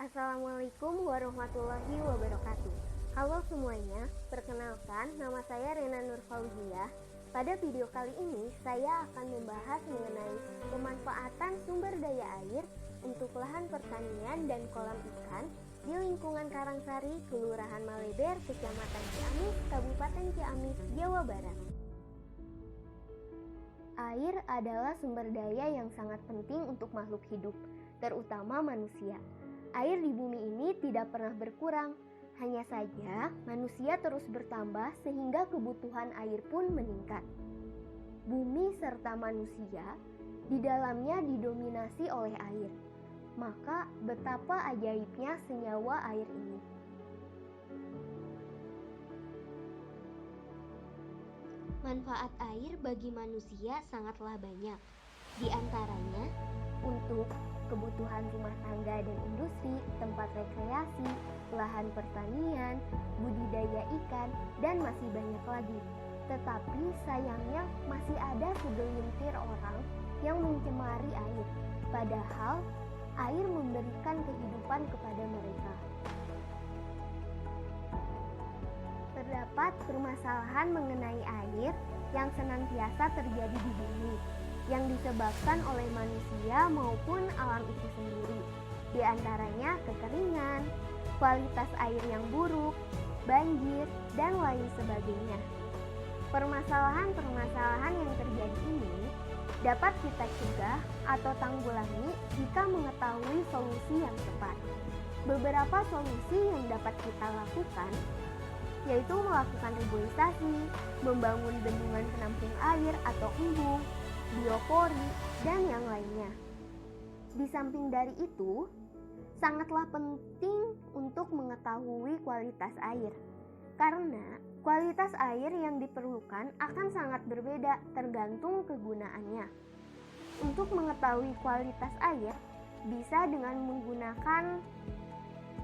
Assalamualaikum warahmatullahi wabarakatuh. Halo semuanya, perkenalkan nama saya Rena Nurfauziah. Pada video kali ini saya akan membahas mengenai pemanfaatan sumber daya air untuk lahan pertanian dan kolam ikan di lingkungan Karangsari, Kelurahan Maleber, Kecamatan Ciamis, Kabupaten Ciamis, Jawa Barat. Air adalah sumber daya yang sangat penting untuk makhluk hidup, terutama manusia. Air di bumi ini tidak pernah berkurang, hanya saja manusia terus bertambah sehingga kebutuhan air pun meningkat. Bumi serta manusia di dalamnya didominasi oleh air. Maka betapa ajaibnya senyawa air ini. Manfaat air bagi manusia sangatlah banyak. Di antaranya untuk kebutuhan rumah tangga dan industri, tempat rekreasi, lahan pertanian, budidaya ikan, dan masih banyak lagi. Tetapi sayangnya masih ada segelintir orang yang mencemari air, padahal air memberikan kehidupan kepada mereka. Terdapat permasalahan mengenai air yang senantiasa terjadi di bumi, yang disebabkan oleh manusia maupun alam itu sendiri. Di antaranya kekeringan, kualitas air yang buruk, banjir, dan lain sebagainya. Permasalahan-permasalahan yang terjadi ini dapat kita cegah atau tanggulangi jika mengetahui solusi yang tepat. Beberapa solusi yang dapat kita lakukan yaitu melakukan reboisasi, membangun bendungan penampung air atau embung, biopori, dan yang lainnya. Di samping dari itu, sangatlah penting untuk mengetahui kualitas air, karena kualitas air yang diperlukan akan sangat berbeda tergantung kegunaannya. Untuk mengetahui kualitas air, bisa dengan menggunakan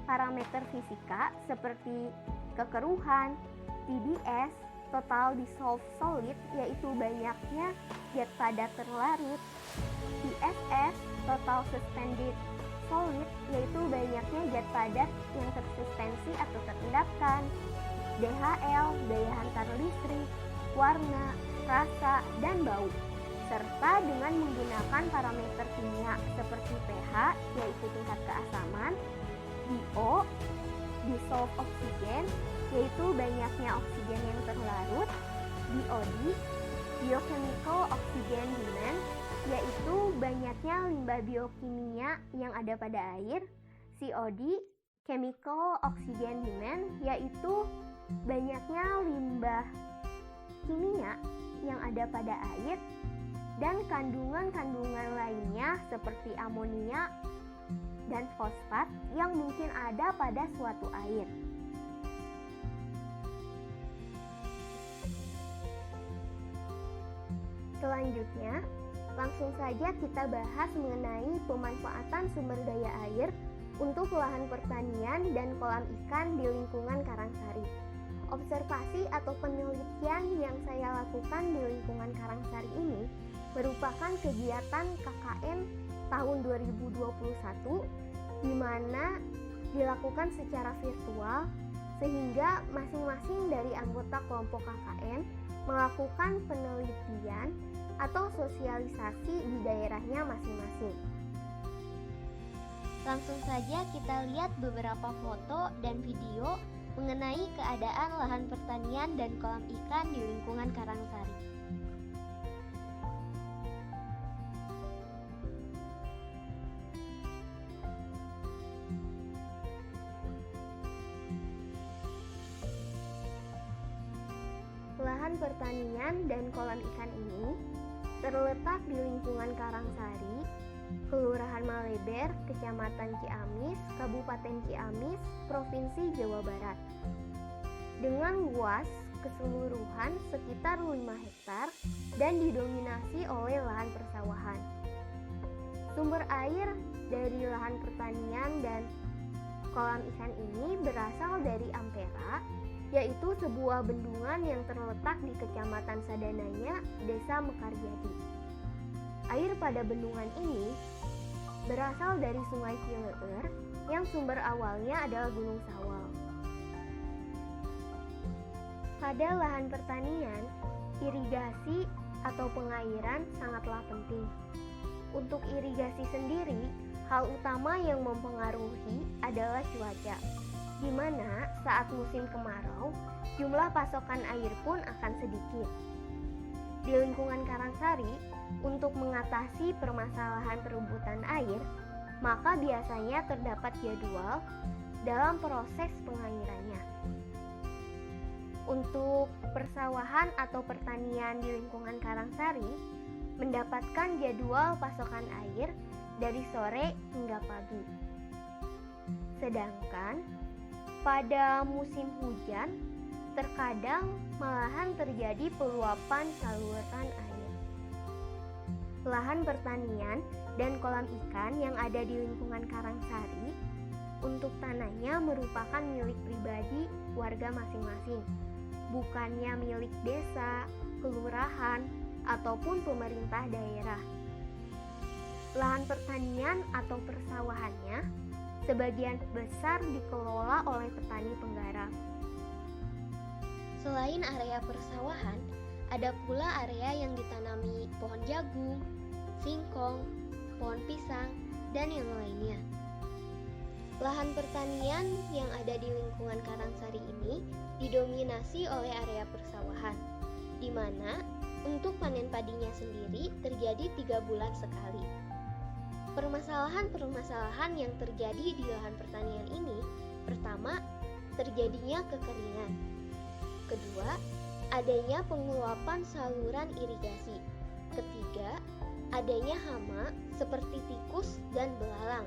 parameter fisika seperti kekeruhan, TDS, total dissolved solid, yaitu banyaknya zat padat terlarut, TSS, total suspended solid, yaitu banyaknya zat padat yang tersuspensi atau terendapkan, DHL, daya hantar listrik, warna, rasa, dan bau, serta dengan menggunakan parameter kimia seperti pH, yaitu tingkat keasaman, DO, dissolved oxygen, yaitu banyaknya oksigen yang terlarut, BOD, biochemical oxygen demand, yaitu banyaknya limbah biokimia yang ada pada air, COD, chemical oxygen demand, yaitu banyaknya limbah kimia yang ada pada air, dan kandungan-kandungan lainnya seperti amonia dan fosfat yang mungkin ada pada suatu air. Selanjutnya, langsung saja kita bahas mengenai pemanfaatan sumber daya air untuk lahan pertanian dan kolam ikan di lingkungan Karangsari. Observasi atau penelitian yang saya lakukan di lingkungan Karangsari ini merupakan kegiatan KKN tahun 2021 di mana dilakukan secara virtual sehingga masing-masing dari anggota kelompok KKN melakukan penelitian atau sosialisasi di daerahnya masing-masing. Langsung saja kita lihat beberapa foto dan video mengenai keadaan lahan pertanian dan kolam ikan di lingkungan Karangsari. Lahan pertanian dan kolam ikan ini terletak di lingkungan Karangsari, Kelurahan Maleber, Kecamatan Ciamis, Kabupaten Ciamis, Provinsi Jawa Barat. Dengan luas keseluruhan sekitar 5 hektar dan didominasi oleh lahan persawahan. Sumber air dari lahan pertanian dan kolam ikan ini berasal dari Ampera, yaitu sebuah bendungan yang terletak di Kecamatan Sadananya, Desa Mekarjati. Air pada bendungan ini berasal dari Sungai Cileur yang sumber awalnya adalah Gunung Sawal. Pada lahan pertanian, irigasi atau pengairan sangatlah penting. Untuk irigasi sendiri, hal utama yang mempengaruhi adalah cuaca, di mana saat musim kemarau, jumlah pasokan air pun akan sedikit. Di lingkungan Karangsari, untuk mengatasi permasalahan perebutan air, maka biasanya terdapat jadwal dalam proses pengairannya. Untuk persawahan atau pertanian di lingkungan Karangsari, mendapatkan jadwal pasokan air dari sore hingga pagi. Sedangkan pada musim hujan, terkadang malahan terjadi peluapan saluran air. Lahan pertanian dan kolam ikan yang ada di lingkungan Karangsari, untuk tanahnya merupakan milik pribadi warga masing-masing, bukannya milik desa, kelurahan, ataupun pemerintah daerah. Lahan pertanian atau persawahannya sebagian besar dikelola oleh petani penggarap. Selain area persawahan, ada pula area yang ditanami pohon jagung, singkong, pohon pisang, dan yang lainnya. Lahan pertanian yang ada di lingkungan Karangsari ini didominasi oleh area persawahan, di mana untuk panen padinya sendiri terjadi 3 bulan sekali. Permasalahan-permasalahan yang terjadi di lahan pertanian ini, pertama, terjadinya kekeringan. Kedua, adanya pengeluapan saluran irigasi. Ketiga, adanya hama seperti tikus dan belalang.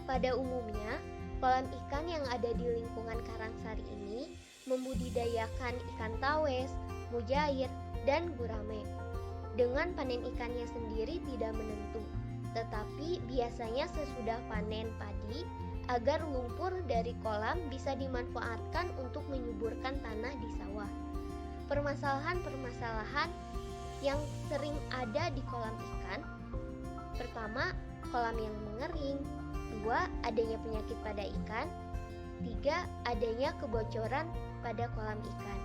Pada umumnya, kolam ikan yang ada di lingkungan Karangsari ini membudidayakan ikan tawes, mujair, dan gurame. Dengan panen ikannya sendiri tidak menentu, tetapi biasanya sesudah panen padi agar lumpur dari kolam bisa dimanfaatkan untuk menyuburkan tanah di sawah. Permasalahan-permasalahan yang sering ada di kolam ikan, pertama, kolam yang mengering. 2. Adanya penyakit pada ikan. 3. Adanya kebocoran pada kolam ikan.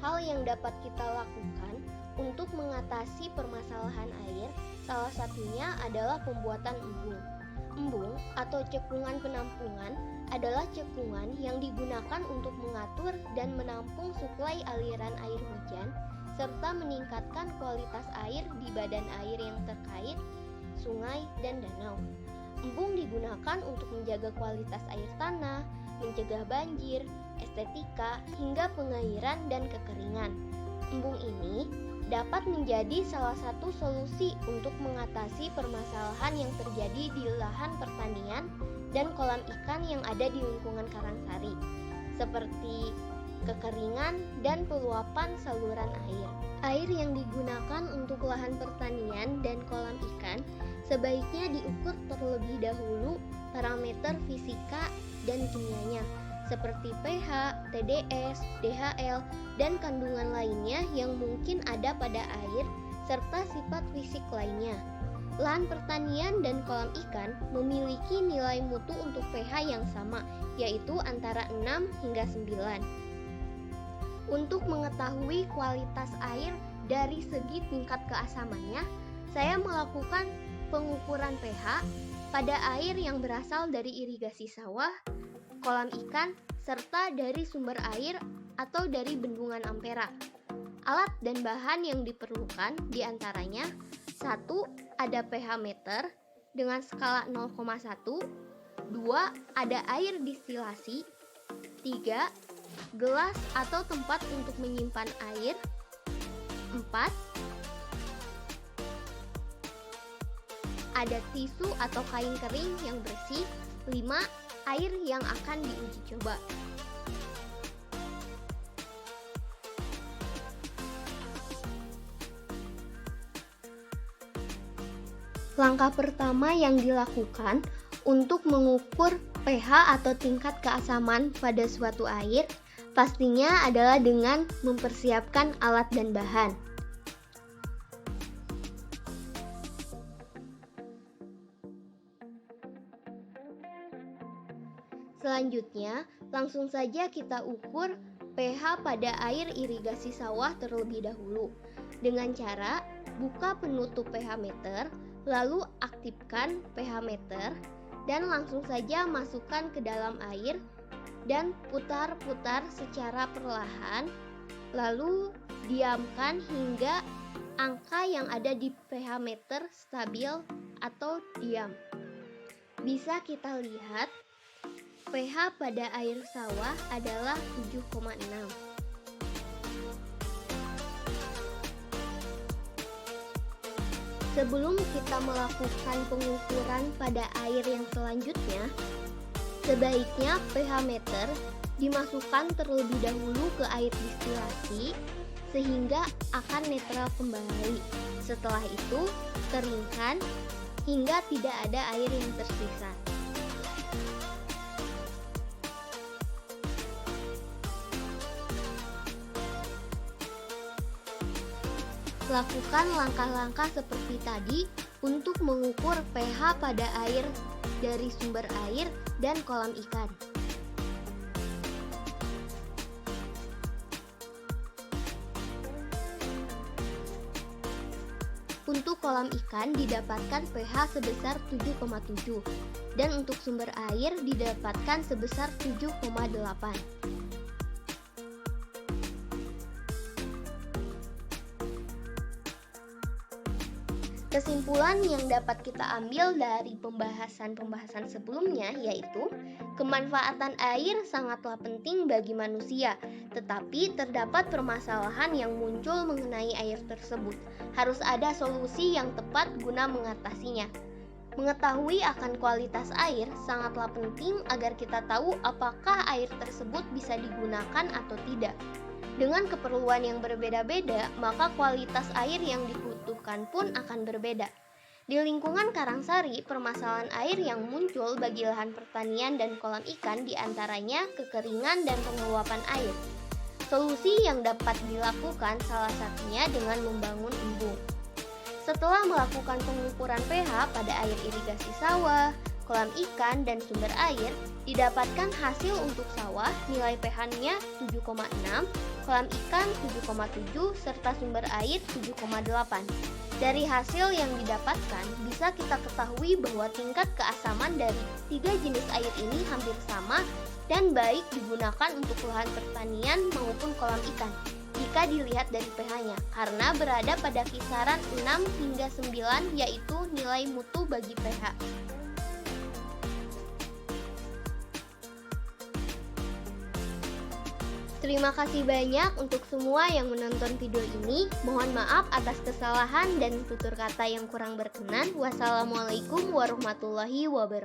Hal yang dapat kita lakukan untuk mengatasi permasalahan air, salah satunya adalah pembuatan embung. Embung atau cekungan penampungan adalah cekungan yang digunakan untuk mengatur dan menampung suplai aliran air hujan serta meningkatkan kualitas air di badan air yang terkait, sungai, dan danau. Embung digunakan untuk menjaga kualitas air tanah, mencegah banjir, estetika, hingga pengairan dan kekeringan. Embung ini dapat menjadi salah satu solusi untuk mengatasi permasalahan yang terjadi di lahan pertanian dan kolam ikan yang ada di lingkungan Karangsari, seperti kekeringan dan peluapan saluran air. Air yang digunakan untuk lahan pertanian dan kolam ikan sebaiknya diukur terlebih dahulu parameter fisika dan kimianya seperti pH, TDS, DHL, dan kandungan lainnya yang mungkin ada pada air serta sifat fisik lainnya. Lahan pertanian dan kolam ikan memiliki nilai mutu untuk pH yang sama, yaitu antara 6 hingga 9. Untuk mengetahui kualitas air dari segi tingkat keasamannya, saya melakukan pengukuran pH pada air yang berasal dari irigasi sawah, kolam ikan, serta dari sumber air atau dari bendungan Ampera. Alat dan bahan yang diperlukan diantaranya 1. Ada pH meter dengan skala 0,1. 2. Ada air distilasi. 3. Gelas atau tempat untuk menyimpan air. 4. Ada tisu atau kain kering yang bersih. 5. Air yang akan diuji coba. Langkah pertama yang dilakukan untuk mengukur pH atau tingkat keasaman pada suatu air pastinya adalah dengan mempersiapkan alat dan bahan. Selanjutnya, langsung saja kita ukur pH pada air irigasi sawah terlebih dahulu. Dengan cara buka penutup pH meter, lalu aktifkan pH meter, dan langsung saja masukkan ke dalam air dan putar-putar secara perlahan, lalu diamkan hingga angka yang ada di pH meter stabil atau diam. Bisa kita lihat pH pada air sawah adalah 7,6. Sebelum kita melakukan pengukuran pada air yang selanjutnya, sebaiknya pH meter dimasukkan terlebih dahulu ke air distilasi sehingga akan netral kembali. Setelah itu, keringkan hingga tidak ada air yang tersisa. Lakukan langkah-langkah seperti tadi untuk mengukur pH pada air dari sumber air dan kolam ikan. Untuk kolam ikan didapatkan pH sebesar 7,7 dan untuk sumber air didapatkan sebesar 7,8. Kesimpulan yang dapat kita ambil dari pembahasan-pembahasan sebelumnya yaitu kemanfaatan air sangatlah penting bagi manusia, tetapi terdapat permasalahan yang muncul mengenai air tersebut. Harus ada solusi yang tepat guna mengatasinya. Mengetahui akan kualitas air sangatlah penting agar kita tahu apakah air tersebut bisa digunakan atau tidak. Dengan keperluan yang berbeda-beda, maka kualitas air yang dibutuhkan pun akan berbeda. Di lingkungan Karangsari, permasalahan air yang muncul bagi lahan pertanian dan kolam ikan diantaranya kekeringan dan penguapan air. Solusi yang dapat dilakukan salah satunya dengan membangun embung. Setelah melakukan pengukuran pH pada air irigasi sawah, kolam ikan, dan sumber air, didapatkan hasil untuk sawah nilai pH-nya 7,6, kolam ikan 7,7, serta sumber air 7,8. Dari hasil yang didapatkan, bisa kita ketahui bahwa tingkat keasaman dari 3 jenis air ini hampir sama dan baik digunakan untuk lahan pertanian maupun kolam ikan jika dilihat dari pH-nya, karena berada pada kisaran 6 hingga 9 yaitu nilai mutu bagi pH. Terima kasih banyak untuk semua yang menonton video ini. Mohon maaf atas kesalahan dan tutur kata yang kurang berkenan. Wassalamualaikum warahmatullahi wabarakatuh.